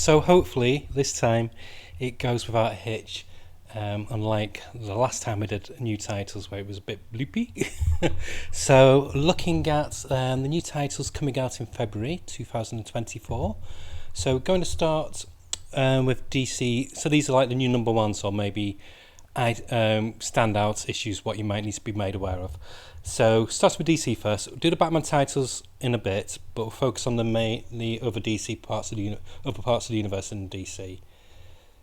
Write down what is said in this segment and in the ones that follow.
so hopefully this time it goes without a hitch. Unlike the last time we did new titles where it was a bit bloopy. So looking at the new titles coming out in February 2024. So we're going to start with DC. So these are like the new number ones, or maybe standout issues, what you might need to be made aware of. So start with DC first. We'll do the Batman titles in a bit, but we'll focus on the other DC parts of the other parts of the universe in DC.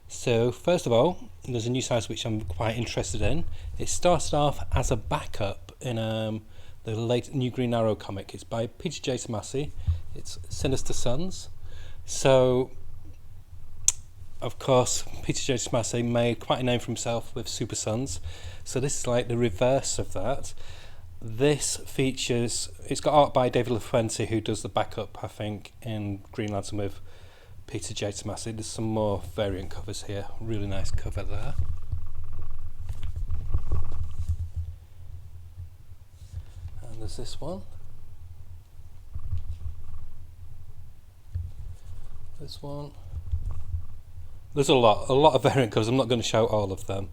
So first of all, there's a new title which I'm quite interested in. It started off as a backup in the late new Green Arrow comic. It's by Peter J. Tomasi. It's Sinister Sons. So, of course, Peter J. Tomasi made quite a name for himself with Super Sons. So this is like the reverse of that. This features, it's got art by David LaFuente, who does the backup, I think, in Green Lantern with Peter J. Tomasi. There's some more variant covers here. Really nice cover there. And there's this one. This one. There's a lot of variant covers. I'm not going to show all of them.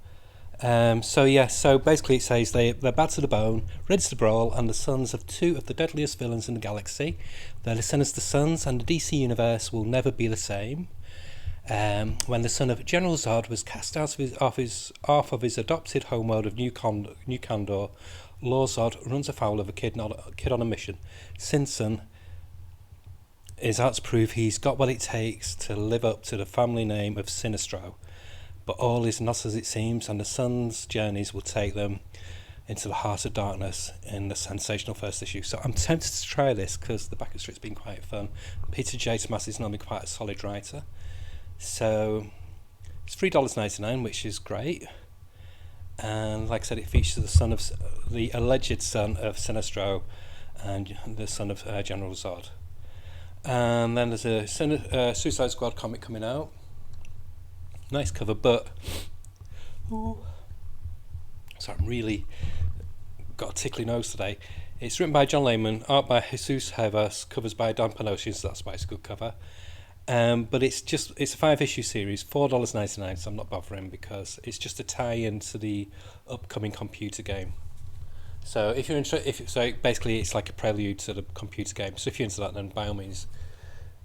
So basically it says they're bad to the bone, ready to brawl, and the sons of two of the deadliest villains in the galaxy. They're the Sinister Sons, and the DC universe will never be the same. When the son of General Zod was cast out of his adopted homeworld of New Kandor, Lord Zod runs afoul of a kid on a mission. Sinson is out to prove he's got what it takes to live up to the family name of Sinestro. But all is not as it seems, and the son's journeys will take them into the heart of darkness in the sensational first issue. So I'm tempted to try this because the back of strip's been quite fun. Peter J. Tomasi is normally quite a solid writer. So it's $3.99, which is great. And like I said, it features the alleged son of Sinestro and the son of General Zod. And then there's a Suicide Squad comic coming out. Nice cover, but sorry, I'm really got a tickly nose today. It's written by John Layman, art by Jesus Havas, covers by Dan Panoshi, so that's why it's a good cover. But it's a 5-issue series, $4.99, so I'm not bothering because it's just a tie-in to the upcoming computer game. So if you're so basically it's like a prelude to the computer game. So if you're into that, then by all means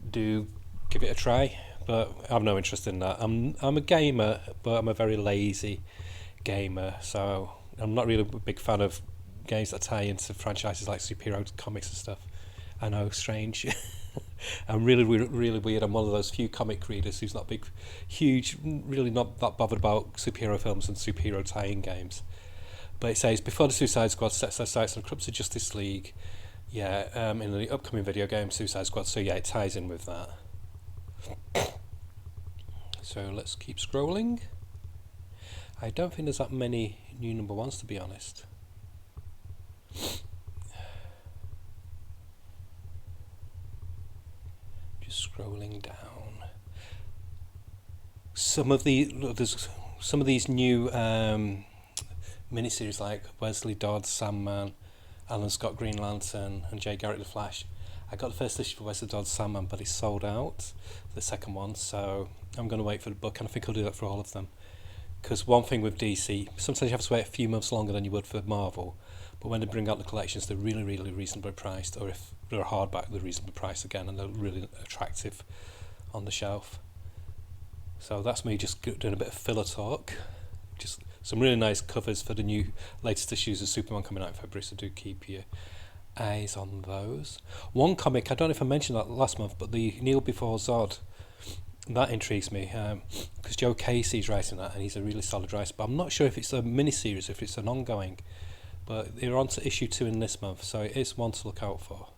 do give it a try. But I have no interest in that. I'm a gamer, but I'm a very lazy gamer, so I'm not really a big fan of games that tie into franchises like superhero comics and stuff. I know, strange. I'm really weird. I'm one of those few comic readers who's not really not that bothered about superhero films and superhero tie-in games. But it says, before the Suicide Squad sets their sights on corrupted Justice League, in the upcoming video game Suicide Squad, so yeah, it ties in with that. So let's keep scrolling. I don't think there's that many new number ones, to be honest. Just scrolling down. Some of these new miniseries like Wesley Dodds, Sandman, Alan Scott Green Lantern, and Jay Garrick the Flash. I got the first issue for Wesley Dodds Sandman, but it's sold out, the second one, so I'm going to wait for the book, and I think I'll do that for all of them. Because one thing with DC, sometimes you have to wait a few months longer than you would for Marvel, but when they bring out the collections, they're really, really reasonably priced, or if they're a hardback, they're reasonably priced again, and they're really attractive on the shelf. So that's me just doing a bit of filler talk. Just some really nice covers for the new latest issues of Superman coming out in February, so do keep your eyes on those. One comic, I don't know if I mentioned that last month, but the Kneel Before Zod, that intrigues me because Joe Casey's writing that, and he's a really solid writer, but I'm not sure if it's a mini-series, if it's an ongoing, but they're on to issue 2 in this month, so it is one to look out for.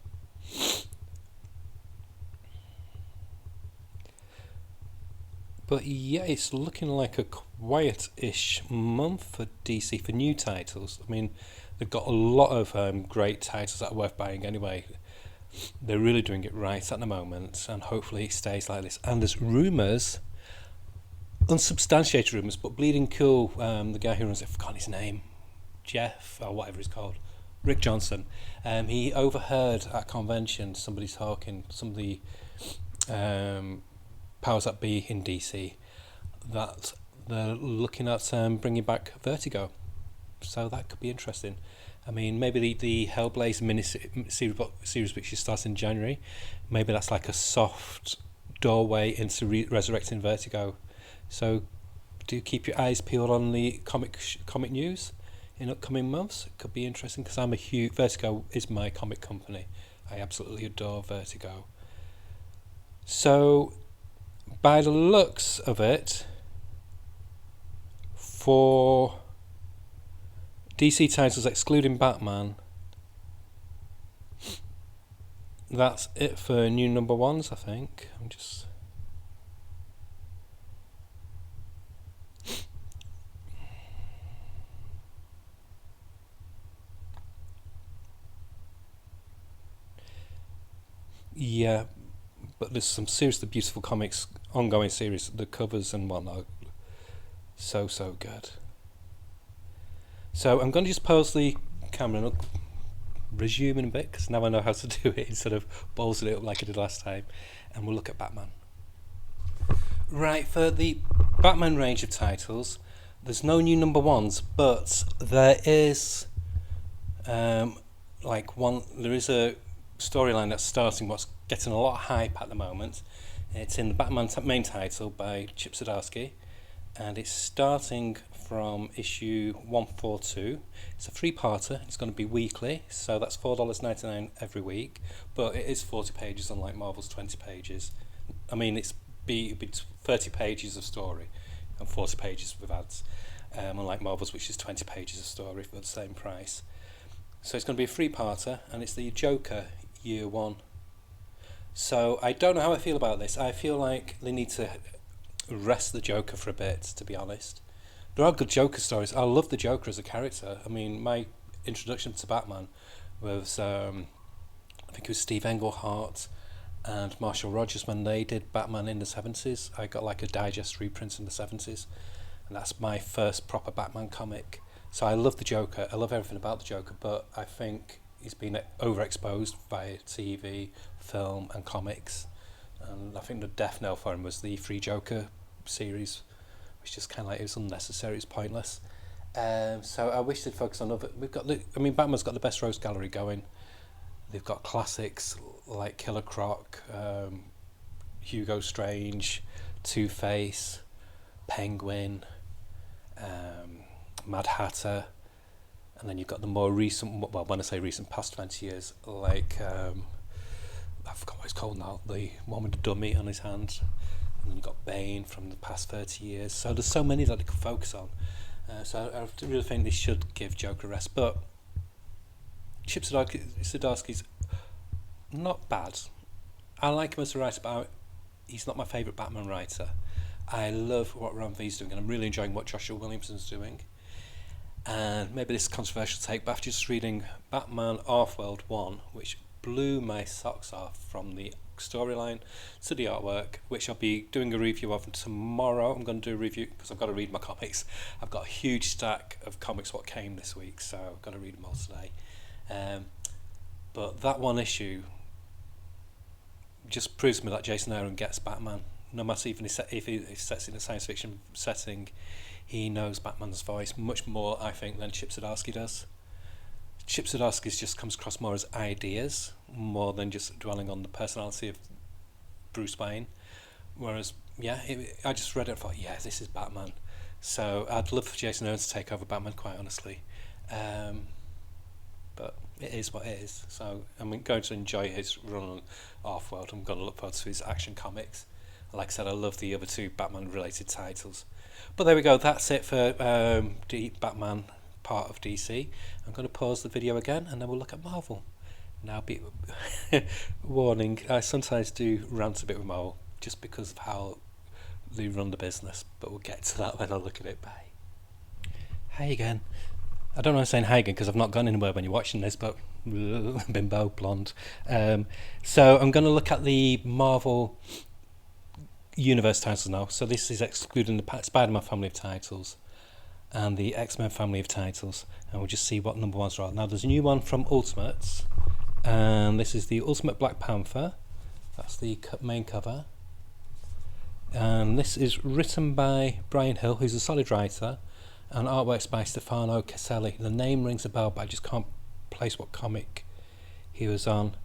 But yeah, it's looking like a quiet-ish month for DC for new titles. I mean, they've got a lot of great titles that are worth buying anyway. They're really doing it right at the moment, and hopefully it stays like this. And there's rumours, unsubstantiated rumours, but Bleeding Cool, the guy who runs it, I've forgotten his name, Jeff, or whatever he's called, Rick Johnson, he overheard at convention somebody talking, some of the powers that be in DC that they're looking at bringing back Vertigo. So that could be interesting. I mean, maybe the Hellblazer series which starts in January, maybe that's like a soft doorway into resurrecting Vertigo. So do keep your eyes peeled on the comic news in upcoming months. It could be interesting because I'm a huge... Vertigo is my comic company. I absolutely adore Vertigo. So, by the looks of it, for DC titles excluding Batman, that's it for new number ones, I think. I'm just... Yeah, but there's some seriously beautiful comics, ongoing series, the covers and whatnot. So good. So I'm going to just pause the camera and I'll resume in a bit, because now I know how to do it instead of ballsing it up like I did last time, and we'll look at Batman. Right, for the Batman range of titles, there's no new number ones, but there is there is a storyline that's starting, what's getting a lot of hype at the moment. It's in the Batman main title by Chip Zdarsky, and it's starting from issue 142. It's a 3-parter. It's going to be weekly, so that's $4.99 every week, but it is 40 pages unlike Marvel's 20 pages. I mean, it'd be 30 pages of story and 40 pages with ads, unlike Marvel's, which is 20 pages of story for the same price. So it's going to be a 3-parter, and it's the Joker year 1. So I don't know how I feel about this. I feel like they need to rest the Joker for a bit, to be honest. There are good Joker stories. I love the Joker as a character. I mean, my introduction to Batman was, I think it was Steve Englehart and Marshall Rogers when they did Batman in the 70s. I got like a digest reprint in the 70s, and that's my first proper Batman comic. So I love the Joker. I love everything about the Joker, but I think he's been overexposed by TV, film and comics. And I think the death knell for him was the Free Joker series, which just kind of like, it was unnecessary, it's pointless. So I wish they'd focus on other... Batman's got the best rogues gallery going. They've got classics like Killer Croc, Hugo Strange, Two-Face, Penguin, Mad Hatter, and then you've got the more recent, well, when I say recent, past 20 years, like, I forgot what it's called now, the one with the dummy on his hand, and then you've got Bane from the past 30 years, so there's so many that they could focus on. So I really think they should give Joker a rest, but Chip Zdarsky's not bad. I like him as a writer, but he's not my favourite Batman writer. I love what Ron V's doing, and I'm really enjoying what Joshua Williamson's doing. And maybe this is a controversial take, but after just reading Batman Offworld 1, which blew my socks off from the storyline to the artwork, which I'll be doing a review of tomorrow. I'm going to do a review because I've got to read my comics. I've got a huge stack of comics what came this week, so I've got to read them all today. But that one issue just proves to me that Jason Aaron gets Batman. No matter even if he sets it in a science fiction setting, he knows Batman's voice much more, I think, than Chip Zdarsky does. Chip Zdarsky just comes across more as ideas, more than just dwelling on the personality of Bruce Wayne. Whereas, I just read it and thought, yeah, this is Batman. So I'd love for Jason Aaron to take over Batman, quite honestly. But it is what it is. So I'm going to enjoy his run on Offworld. I'm going to look forward to his action comics. Like I said, I love the other two Batman-related titles. But there we go. That's it for the Batman part of DC. I'm going to pause the video again, and then we'll look at Marvel. Now, warning, I sometimes do rant a bit with Marvel, just because of how they run the business. But we'll get to that when I look at it. Bye. Hi again. I don't know I'm saying hi again because I've not gone anywhere when you're watching this, but bimbo blonde. So I'm going to look at the Marvel Universe titles now. So this is excluding the Spider-Man family of titles and the X-Men family of titles, and we'll just see what number ones are. Now there's a new one from Ultimates, and this is the Ultimate Black Panther. That's the main cover, And this is written by Brian Hill, who's a solid writer, and artworks by Stefano Caselli. The name rings a bell, but I just can't place what comic he was on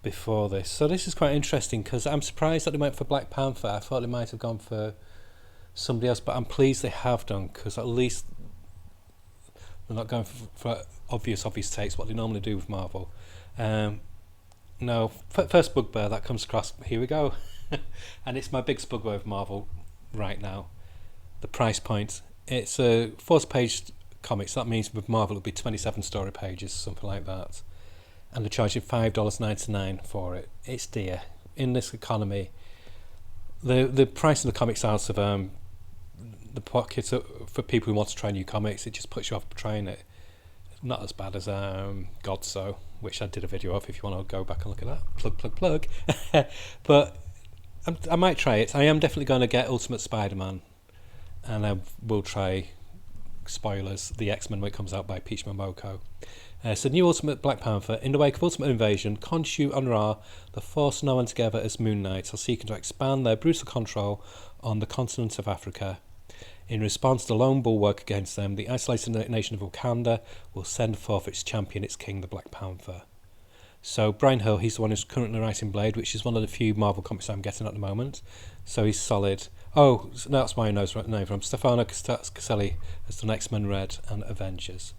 before this. So this is quite interesting, because I'm surprised that they went for Black Panther. I thought they might have gone for somebody else, but I'm pleased they have done, because at least they're not going for obvious takes, what they normally do with Marvel. No, first bugbear that comes across, here we go. And it's my biggest bugbear with Marvel right now. The price point. It's a 40-page comic, so that means with Marvel it'll be 27 story pages, something like that. And they're charging $5.99 for it. It's dear. In this economy, the price of the comics out of the pocket for people who want to try new comics, it just puts you off trying it. Not as bad as Godso, which I did a video of if you want to go back and look at that. Plug. But I might try it. I am definitely going to get Ultimate Spider-Man, and I will try, spoilers, the X-Men when it comes out by Peach Momoko. So new Ultimate Black Panther. In the wake of Ultimate Invasion, Khonshu and Ra, the Force known together as Moon Knights, are seeking to expand their brutal control on the continent of Africa. In response to the lone bulwark against them, the isolated nation of Wakanda will send forth its champion, its king, the Black Panther. So Brian Hill, he's the one who's currently writing Blade, which is one of the few Marvel comics I'm getting at the moment. So he's solid. Oh, so that's why I know his name from. Stefano Caselli has done X-Men Red and Avengers.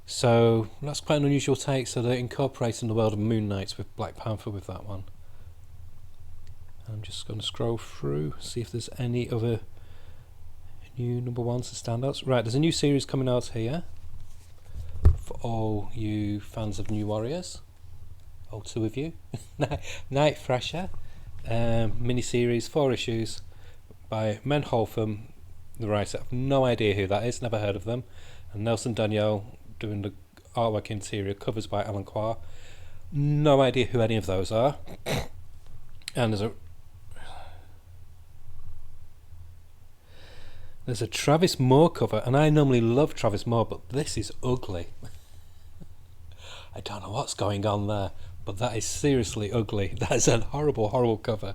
So that's quite an unusual take. So they're incorporating the world of Moon Knights with Black Panther with that one. I'm just going to scroll through, see if there's any other new number ones and standouts. Right, there's a new series coming out here for all you fans of New Warriors. All two of you. Night Thrasher. Mini-series, 4 issues by Men Holtham, the writer. I have no idea who that is, never heard of them. And Nelson Daniel doing the artwork interior, covers by Alan Quah. No idea who any of those are. And there's a Travis Moore cover, and I normally love Travis Moore, but this is ugly. I don't know what's going on there, but that is seriously ugly. That is a horrible, horrible cover.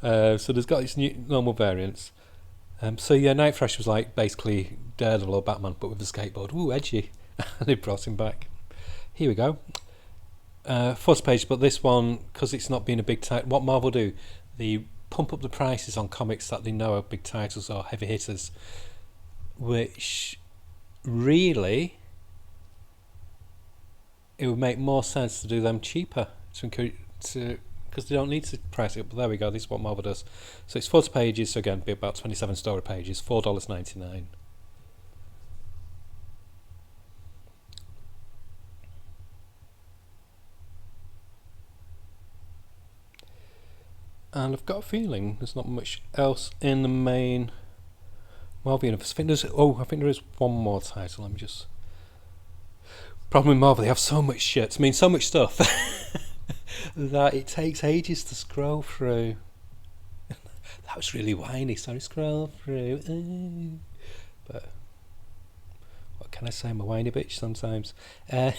So there's got its new normal variants. So yeah, Night Thrasher was like basically Daredevil or Batman, but with a skateboard. Ooh, edgy. And they brought him back. Here we go. First page, but this one, because it's not been a big title, what Marvel do, they pump up the prices on comics that they know are big titles or heavy hitters, which really it would make more sense to do them cheaper because they don't need to price it up. But there we go, this is what Marvel does. So it's 40 pages, so again, be about 27 story pages, $4.99. And I've got a feeling there's not much else in the main Marvel universe. I think there is one more title. Let me just. Problem with Marvel, they have so much shit. I mean, so much stuff that it takes ages to scroll through. That was really whiny. Sorry, scroll through. But what can I say? I'm a whiny bitch sometimes. Here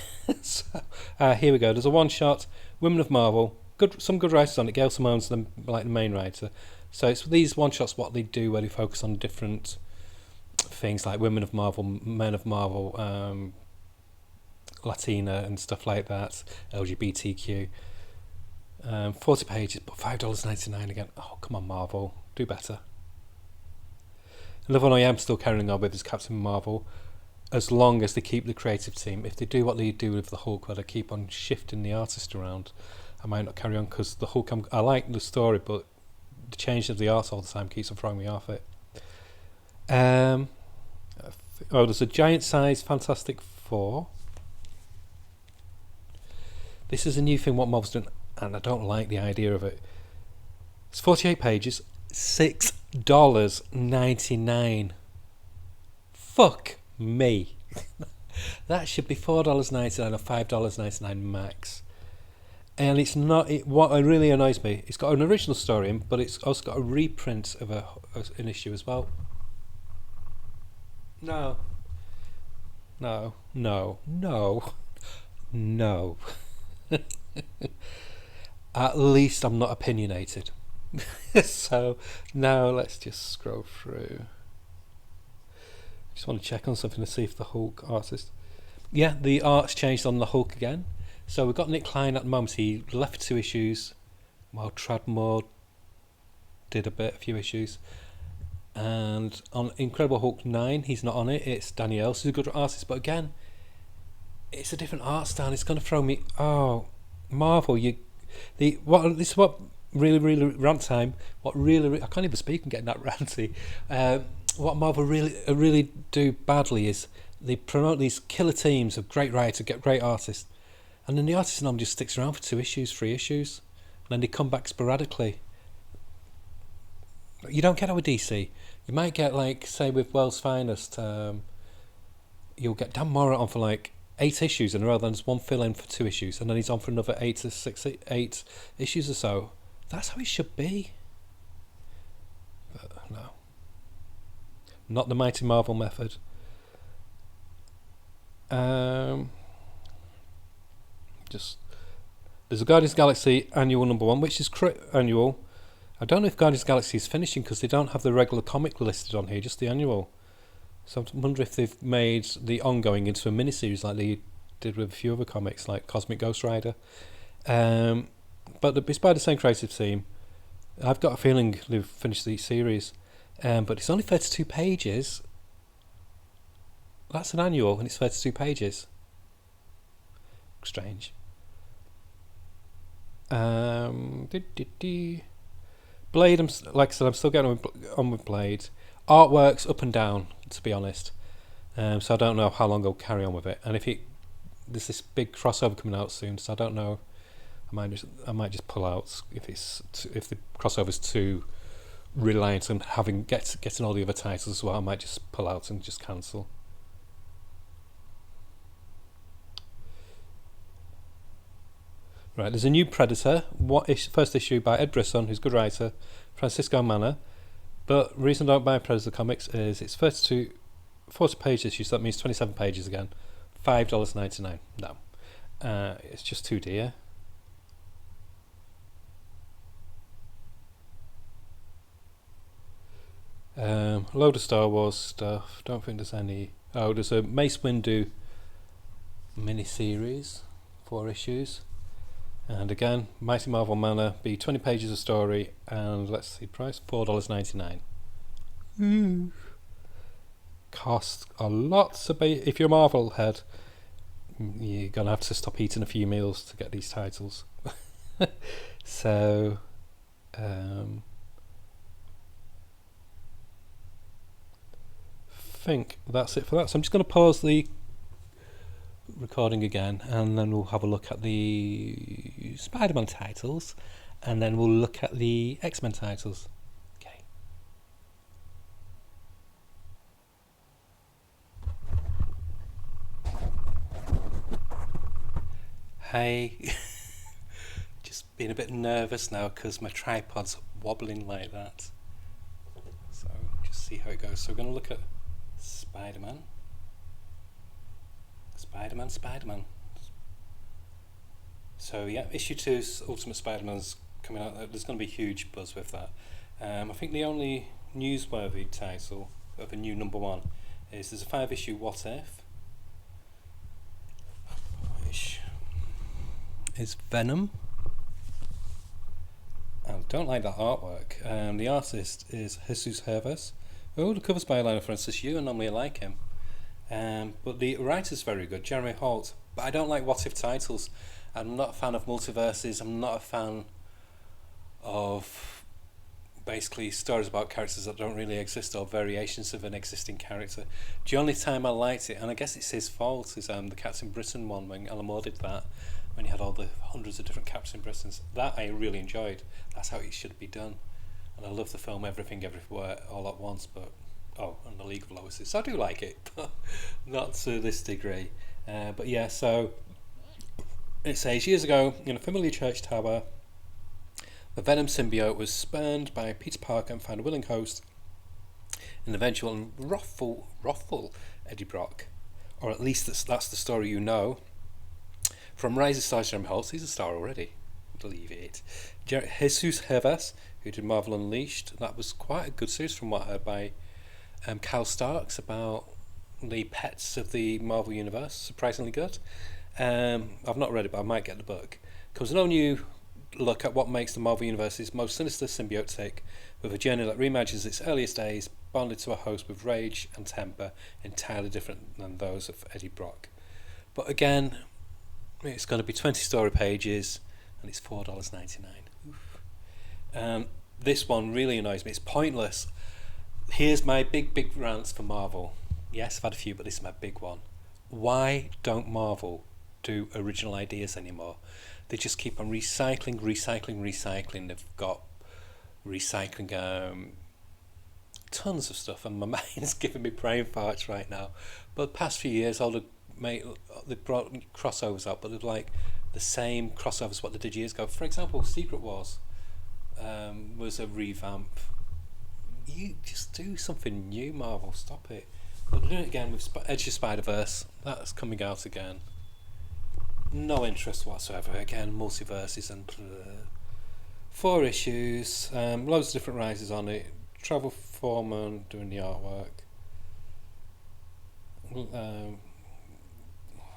we go. There's a one-shot. Women of Marvel. Some good writers on it. Gail Simone's the main writer. So it's these one-shots, what they do, where they focus on different things like Women of Marvel, Men of Marvel, Latina and stuff like that, LGBTQ. 40 pages, but $5.99 again. Oh, come on, Marvel. Do better. Another one I am still carrying on with is Captain Marvel, as long as they keep the creative team. If they do what they do with the Hulk, where they keep on shifting the artist around, I might not carry on, because the Hulk, I like the story, but the change of the art all the time keeps on throwing me off it. There's a giant-sized Fantastic Four. This is a new thing what Marvel's doing, and I don't like the idea of it. It's 48 pages, $6.99. Fuck me. That should be $4.99 or $5.99 max. And it's not. What really annoys me, it's got an original story in, but it's also got a reprint of an issue as well. No. At least I'm not opinionated. So now let's just scroll through. Just want to check on something to see if the Hulk artist. Yeah, the art's changed on the Hulk again. So we've got Nick Klein at the moment. He left 2 issues, while Tradmore did a few issues. And on Incredible Hulk 9, he's not on it. It's Danielle, who's a good artist, but again, it's a different art style. It's going to throw me. Oh, Marvel, this is what really rant time. I can't even speak and getting that ranty. What Marvel really do badly is they promote these killer teams of great writers, get great artists, and then the artist normally just sticks around for 2 issues, 3 issues, and then they come back sporadically. You don't get that with DC. You might get, like, say with World's Finest, you'll get Dan Morant on for like 8 issues in a row, then there's one fill in for 2 issues, and then he's on for another 8 issues or so. That's how it should be. But no. Not the Mighty Marvel method. There's a Guardians of the Galaxy annual #1, which is annual. I don't know if Guardians of the Galaxy is finishing because they don't have the regular comic listed on here, just the annual. So I wonder if they've made the ongoing into a miniseries like they did with a few other comics, like Cosmic Ghost Rider. But it's by the same creative team. I've got a feeling they've finished the series. But it's only 32 pages. That's an annual, and it's 32 pages. Strange. Blade, like I said, I'm still getting on with Blade. Artwork's up and down, to be honest. So I don't know how long I'll carry on with it. And there's this big crossover coming out soon, so I don't know. I might just pull out if the crossover's too reliant on getting all the other titles as well. I might just pull out and just cancel. Right, there's a new Predator. First issue by Ed Brisson, who's a good writer, Francisco Manna. But the reason I don't buy Predator comics is it's 40 page issues, so that means 27 pages again. $5.99. No. It's just too dear. Load of Star Wars stuff. Don't think there's any. Oh, there's a Mace Windu mini-series, 4 issues. And again, Mighty Marvel Manor, be 20 pages of story, and let's see, price $4.99. Costs a lot to be. If you're a Marvel head, you're gonna have to stop eating a few meals to get these titles. So, think that's it for that. So I'm just going to pause the recording again, and then we'll have a look at the Spider-Man titles, and then we'll look at the X-Men titles. Okay. Hey, just being a bit nervous now because my tripod's wobbling like that. So just see how it goes. So we're going to look at Spider-Man. So yeah, issue 2's Ultimate Spider-Man's coming out. There's going to be huge buzz with that. I think the only newsworthy title of a new #1 is there's a 5-issue What If, which is Venom. I don't like that artwork. The artist is Jesus Hervas. Oh, the cover's by Lionel Francis Yu, and normally I like him. But the writer's very good, Jeremy Holt. But I don't like What If titles. I'm not a fan of multiverses. I'm not a fan of basically stories about characters that don't really exist or variations of an existing character. The only time I liked it, and I guess it's his fault, is the Captain Britain one when Alan Moore did that, when you had all the hundreds of different Captain Britons. That I really enjoyed. That's how it should be done. And I love the film Everything Everywhere All at Once, but and the League of Lois. So I do like it, but not to this degree. But yeah, so it says, years ago, in a familiar church tower, the Venom symbiote was spurned by Peter Parker and found a willing host in the eventual and wrathful Eddie Brock. Or at least that's the story you know. From Rise of Star Jeremy Holt, he's a star already. Believe it. Jesus Hervas, who did Marvel Unleashed. That was quite a good series from what I heard by Cal Starks about the pets of the Marvel Universe. Surprisingly good. I've not read it, but I might get the book. Because no new look at what makes the Marvel Universe's most sinister symbiotic, with a journey that reimagines its earliest days, bonded to a host with rage and temper entirely different than those of Eddie Brock. But again, it's going to be 20 story pages, and it's $4.99. This one really annoys me. It's pointless. Here's my big rants for Marvel. Yes, I've had a few, but this is my big one. Why don't Marvel do original ideas anymore? They just keep on recycling. They've got recycling tons of stuff, and my mind's giving me brain farts right now. But the past few years, they've brought crossovers out, but they're like the same crossovers what they did years ago. For example, Secret Wars was a revamp. You just do something new, Marvel. Stop it. But they're doing it again with Edge of Spider-Verse. That's coming out again. No interest whatsoever. Again, multiverses and 4 issues. Loads of different writers on it. Travel Foreman doing the artwork.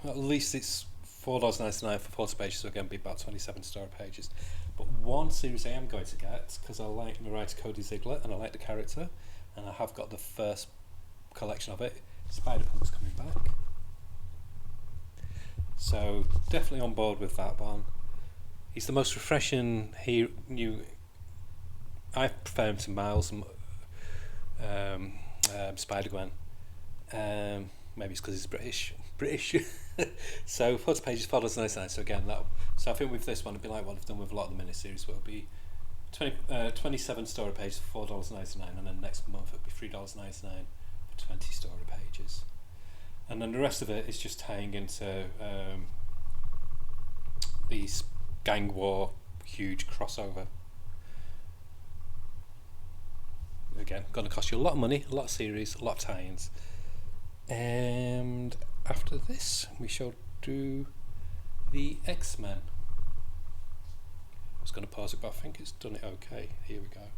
At least it's $4.99 for 40 pages, so again, be about 27 story pages. But one series I am going to get, because I like the writer Cody Ziegler and I like the character, and I have got the first collection of it. Spider-Punk's coming back. So definitely on board with that one. He's the most refreshing new. I prefer him to Miles and Spider-Gwen. Maybe it's because he's British. So 40 pages, $4.99. So again, so I think with this one it'd be like what I've done with a lot of the miniseries, where it'll be 27 story pages for $4.99, and then next month it'll be $3.99 for 20 story pages. And then the rest of it is just tying into these gang war huge crossover. Again, going to cost you a lot of money, a lot of series, a lot of tie-ins. And after this, we shall do the X-Men. I was going to pause it, but I think it's done it okay. Here we go.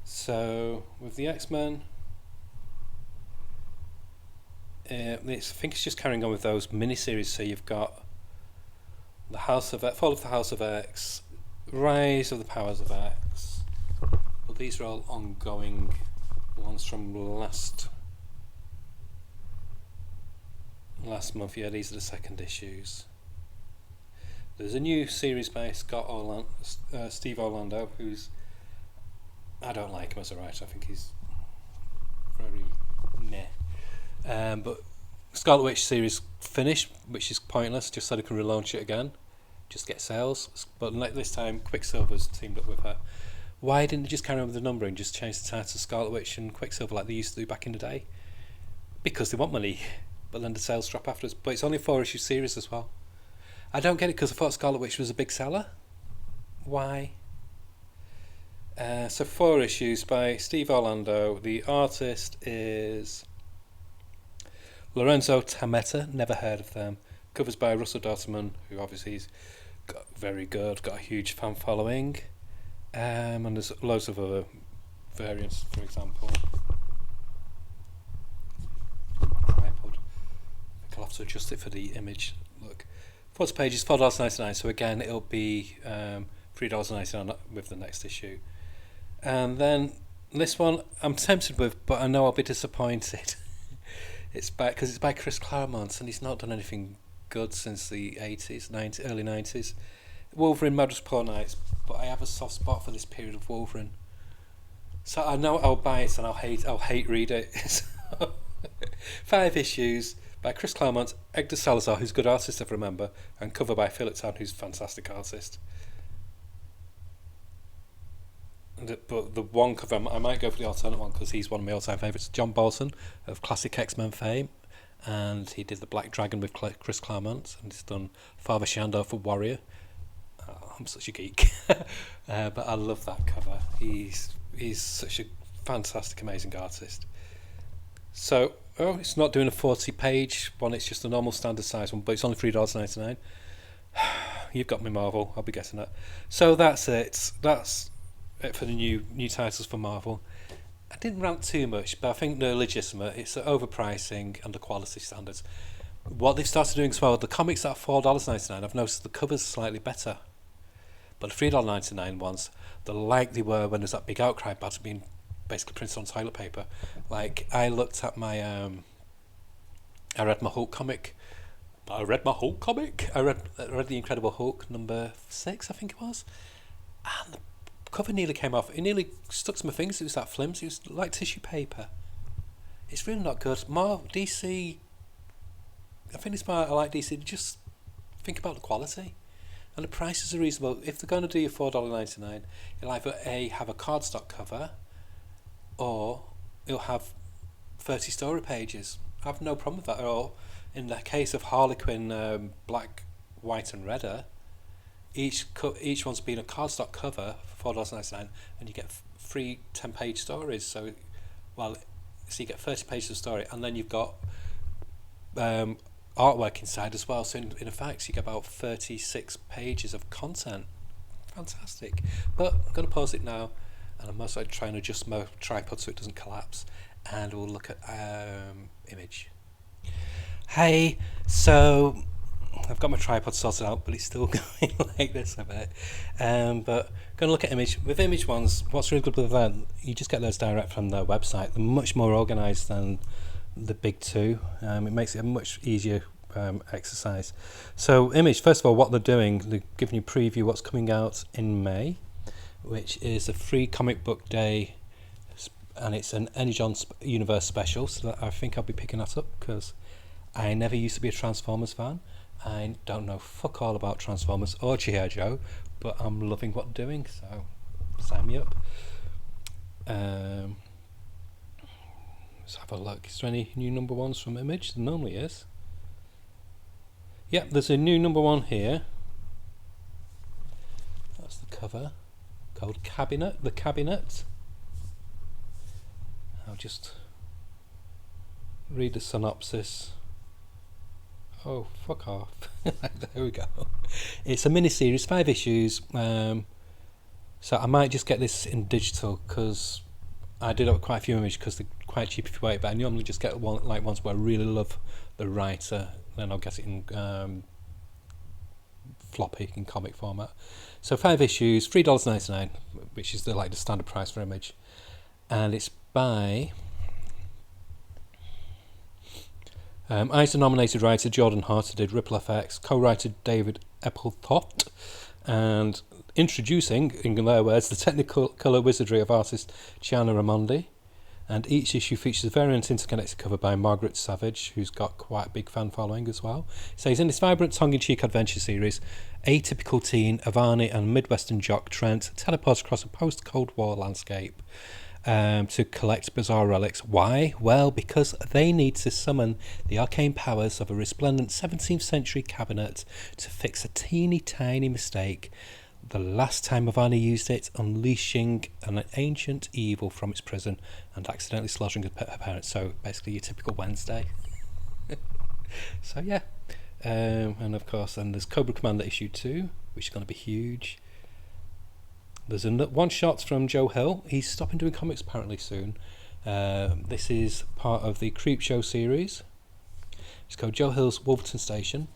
So, with the X-Men, I think it's just carrying on with those miniseries. So you've got the House of X, Fall of the House of X, Rise of the Powers of X. But these are all ongoing ones from last month. Yeah, these are the second issues. There's a new series by Steve Orlando, who's, I don't like him as a writer. I think he's very meh. But Scarlet Witch series finished, which is pointless, just so they can relaunch it again, just get sales. But like this time, Quicksilver's teamed up with her. Why didn't they just carry on with the numbering, just change the title to Scarlet Witch and Quicksilver like they used to do back in the day? Because they want money, but then the sales drop afterwards. But it's only a 4-issue series as well. I don't get it, because I thought Scarlet Witch was a big seller. Why? So 4 issues by Steve Orlando. The artist is Lorenzo Tametta, never heard of them. Covers by Russell Dotterman, who obviously is very good, got a huge fan following. And there's loads of other variants, for example. Tripod. I think I'll have to adjust it for the image. Look, 40 pages, $4.99. So again, it'll be $3.99 with the next issue. And then this one I'm tempted with, but I know I'll be disappointed. It's by Chris Claremont, and he's not done anything good since the 80s, early 90s. Wolverine Madras Poor Nights, but I have a soft spot for this period of Wolverine. So I know I'll buy it and I'll hate read it. So 5 issues by Chris Claremont, Edgar Salazar, who's a good artist if I remember, and cover by Philip Town, who's a fantastic artist. But the one cover, I might go for the alternate one because he's one of my all-time favourites. John Bolton of classic X-Men fame, and he did the Black Dragon with Chris Claremont, and he's done Father Shandor for Warrior. I'm such a geek, but I love that cover. He's such a fantastic, amazing artist. So, it's not doing a 40-page one, it's just a normal standard size one, but it's only $3.99. You've got me, Marvel, I'll be getting it. So that's it. That's for the new titles for Marvel. I didn't rant too much, but I think they're legitimate. It's the overpricing and the quality standards. What they've started doing as well, the comics at $4.99, I've noticed the covers slightly better. But the $3.99 ones, they're like they were when there's that big outcry about it being basically printed on toilet paper. Like, I looked at my, I read my Hulk comic. I read the Incredible Hulk number 6, I think it was. And the cover nearly came off. It nearly stuck to my fingers. It was that flimsy. It was like tissue paper. It's really not good. More DC. I think it's why I like DC. Just think about the quality, and the prices are reasonable. If they're going to do your $4.99, you'll either have a cardstock cover, or it'll have 30 story pages. I have no problem with that at all. In the case of Harlequin, black, white, and redder, each one's been a cardstock cover for $4.99, and you get free 10-page stories. So you get 30 pages of story, and then you've got artwork inside as well. So in effect, you get about 36 pages of content. Fantastic. But I'm going to pause it now, and I'm also trying to adjust my tripod so it doesn't collapse, and we'll look at image. Hey, so I've got my tripod sorted out, but it's still going like this a bit. But going to look at image. With image ones, what's really good with them, you just get those direct from their website. They're much more organised than the big two. It makes it a much easier exercise. So image, first of all, what they're doing, they're giving you a preview what's coming out in May, which is a free comic book day, and it's an Energon Universe special, so that I think I'll be picking that up, because I never used to be a Transformers fan. I don't know fuck all about Transformers or G.I. Joe, but I'm loving what they're doing, so sign me up. Let's have a look. Is there any new number ones from Image? There normally is. Yep, there's a new number one here. That's the cover, called Cabinet. The Cabinet. I'll just read the synopsis. Oh, fuck off. There we go. It's a mini-series, 5 issues. So I might just get this in digital, because I did up quite a few images because they're quite cheap if you wait, but I normally just get ones where I really love the writer, then I'll get it in floppy, in comic format. So 5 issues, $3.99, which is the standard price for Image. And it's by Eisner-nominated writer Jordan Harter, did Ripple FX, co-writer David Epplethott, and introducing, in their words, the technical colour wizardry of artist Gianna Raimondi. And each issue features a variant interconnected cover by Margaret Savage, who's got quite a big fan following as well. So he's in this vibrant tongue-in-cheek adventure series, atypical teen Avani and Midwestern jock Trent teleport across a post-Cold War landscape to collect bizarre relics. Why? Well, because they need to summon the arcane powers of a resplendent 17th century cabinet to fix a teeny tiny mistake the last time Avani used it, unleashing an ancient evil from its prison and accidentally slaughtering her parents. So basically your typical Wednesday. So yeah. And of course then there's Cobra Commander issue 2, which is going to be huge. There's one shot from Joe Hill. He's stopping doing comics apparently soon. This is part of the Creepshow series. It's called Joe Hill's Wolverton Station.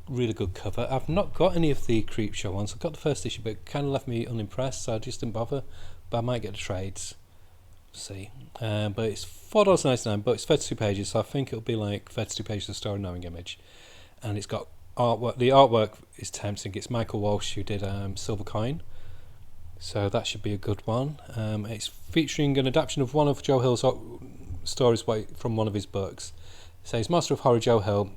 Really good cover. I've not got any of the Creepshow ones. I got the first issue, but it kind of left me unimpressed, so I just didn't bother. But I might get the trades. See. But it's $4.99, but it's 32 pages, so I think it'll be like 32 pages of story knowing Image. And it's got artwork. The artwork is tempting. It's Michael Walsh who did Silver Coin. So that should be a good one. It's featuring an adaptation of one of Joe Hill's stories from one of his books. It says, Master of Horror Joe Hill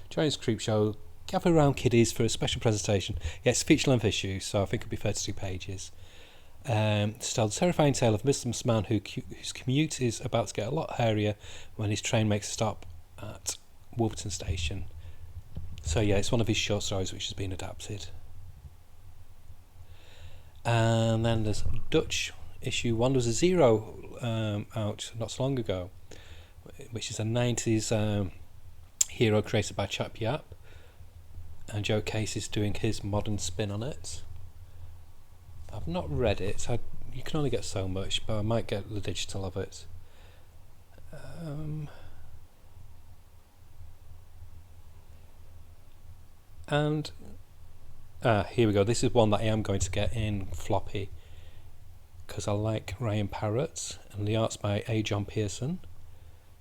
joins Creepshow, gather around kiddies for a special presentation. Yeah, it's a feature-length issue, so I think it'll be 32 pages. To tell the terrifying tale of a mysterious man whose commute is about to get a lot hairier when his train makes a stop at Wolverton Station. So yeah, it's one of his short stories which has been adapted. And then there's Dutch issue 1. There was a Zero out not so long ago, which is a 90s hero created by Chap Yap, and Joe Case is doing his modern spin on it. I've not read it. You can only get so much, but I might get the digital of it. And here we go. This is one that I am going to get in floppy because I like Ryan Parrott, and the art's by A. John Pearson,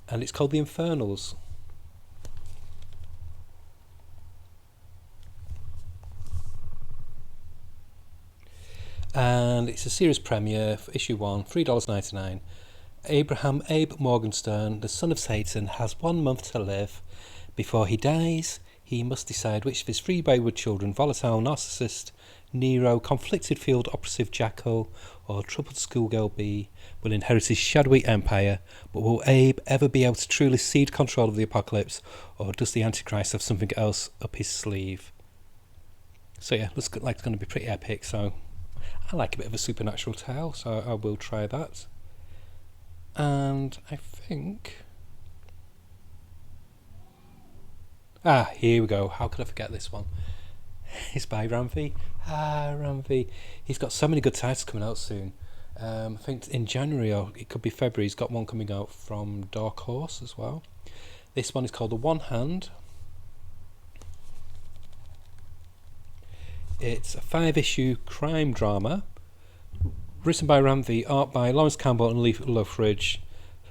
and it's called The Infernals. And it's a series premiere for issue 1, $3.99. Abe Morgenstern, the son of Satan, has 1 month to live. Before he dies, he must decide which of his 3 wayward children, volatile narcissist Nero, conflicted field operative Jackal, or troubled schoolgirl B, will inherit his shadowy empire. But will Abe ever be able to truly cede control of the apocalypse, or does the Antichrist have something else up his sleeve? So yeah, looks like it's going to be pretty epic. So I like a bit of a supernatural tale, so I will try that. And I think... here we go. How could I forget this one? It's by Ramvi. Ramvi. He's got so many good titles coming out soon. I think in January, or it could be February, he's got one coming out from Dark Horse as well. This one is called The One Hand. It's a 5-issue crime drama written by Ramvi, art by Lawrence Campbell and Lee Luffridge.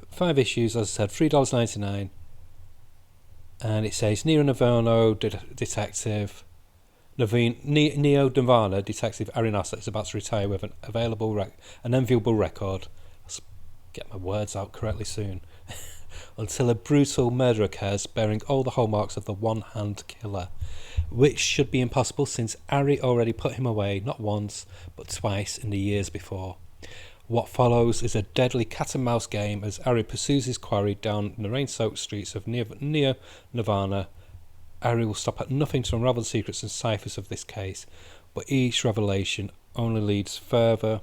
5 issues, as I said, $3.99. And it says Neo Nirvana detective Neo Nirvana detective Arinasa is about to retire with an enviable record. I'll get my words out correctly soon. Until a brutal murder occurs, bearing all the hallmarks of the one-hand killer, which should be impossible since Ari already put him away not once but twice in the years before. What follows is a deadly cat-and-mouse game as Ari pursues his quarry down the rain-soaked streets of Neo Nirvana. Ari will stop at nothing to unravel the secrets and ciphers of this case, but each revelation only leads further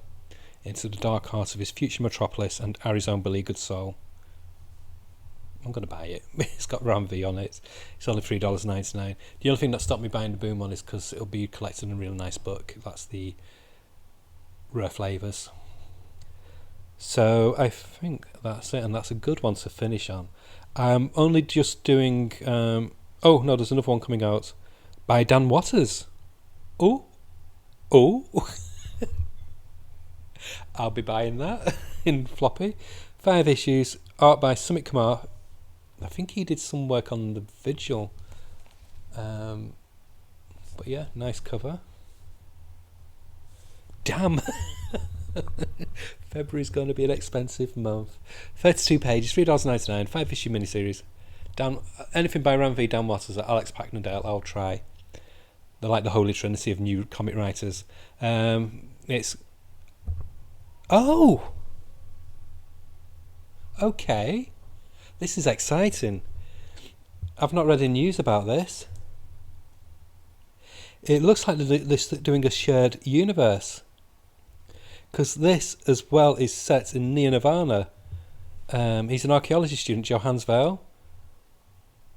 into the dark heart of his future metropolis and Ari's own beleaguered soul. I'm going to buy it. It's got Ramvi on it. It's only $3.99. The only thing that stopped me buying the Boom one is because it'll be collected in a really nice book. That's the Rare Flavours. So I think that's it, and that's a good one to finish on. I'm only just doing... oh, no, there's another one coming out by Dan Watters. Oh. I'll be buying that in floppy. 5 issues, art by Sumit Kumar. I think he did some work on The Vigil. But yeah, nice cover. Damn! February's going to be an expensive month. 32 pages, $3.99, 5-issue miniseries. Anything by Ramvi, Dan Watters, Alex Packnadale, I'll try. They're like the holy trinity of new comic writers. It's... Oh! Okay. This is exciting. I've not read any news about this. It looks like they're doing a shared universe. Because this, as well, is set in Neo Nirvana. He's an archaeology student, Johannes Vale.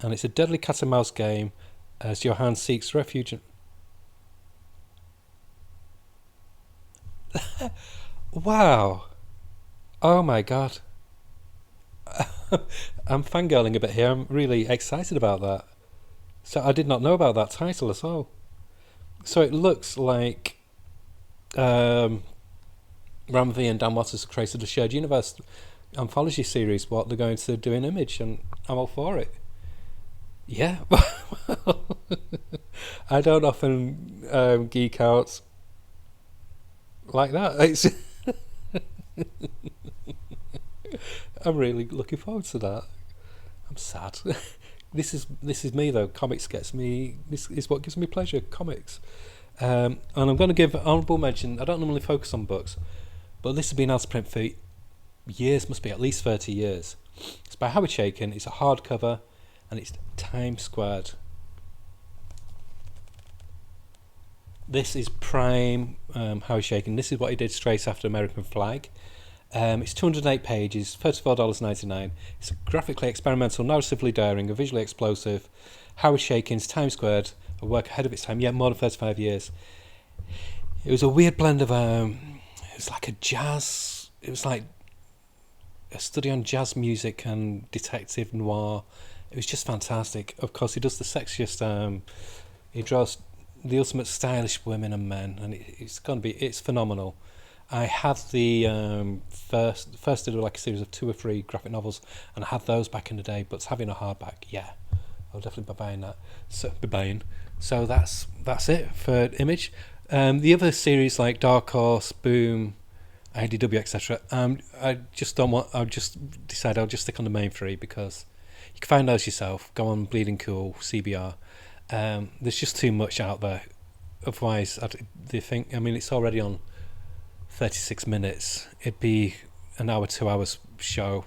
And it's a deadly cat-and-mouse game as Johannes seeks refuge. Wow. Oh my god. I'm fangirling a bit here. I'm really excited about that. So I did not know about that title at all. So it looks like Ramvi and Dan Watters created a shared universe anthology series, what they're going to do in Image, and I'm all for it. Yeah. I don't often geek out like that. It's I'm really looking forward to that. I'm sad. This is me though. Comics gets me. This is what gives me pleasure. Comics. And I'm going to give honourable mention. I don't normally focus on books, but this has been out of print for years. Must be at least 30 years. It's by Howard Chaykin. It's a hardcover, and it's time squared. This is prime Howard Chaykin. This is what he did straight after American Flag. It's 208 pages, $34.99. It's graphically experimental, narratively daring, and visually explosive. Howard Chaykin's Time Squared, a work ahead of its time, yet more than 35 years. It was a weird blend of it was like it was like a study on jazz music and detective noir. It was just fantastic. Of course, he does the sexiest. He draws the ultimate stylish women and men, and it's phenomenal. I had the first did like a series of 2 or 3 graphic novels, and I had those back in the day. But having a hardback, yeah, I'll definitely be buying that. So that's it for Image. The other series like Dark Horse, Boom, IDW, etc. I just don't want. I'll just decide I'll just stick on the main 3 because you can find those yourself. Go on Bleeding Cool, CBR. There's just too much out there. Otherwise, they think. I mean, it's already on 36 minutes. It'd be an hour, 2 hours show.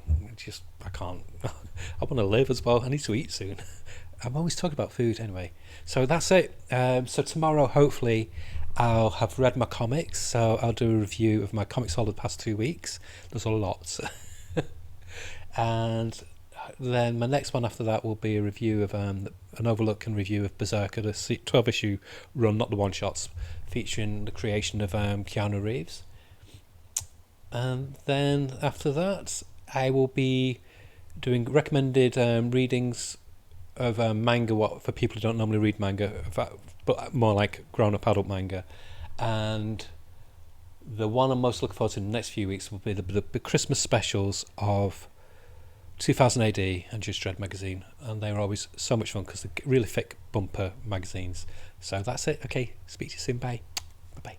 I can't. I want to live as well. I need to eat soon. I'm always talking about food anyway. So that's it. So tomorrow, hopefully, I'll have read my comics. So I'll do a review of my comics all the past 2 weeks. There's a lot. And then my next one after that will be a review of an overlook and review of Berserker, the 12 issue run, not the one shots, featuring the creation of Keanu Reeves. And then after that, I will be doing recommended readings of manga, what for people who don't normally read manga, but more like grown-up adult manga. And the one I'm most looking forward to in the next few weeks will be the Christmas specials of 2000 AD and Judge Dredd magazine, and they were always so much fun because they're really thick bumper magazines. So that's it. Okay, speak to you soon. Bye. Bye.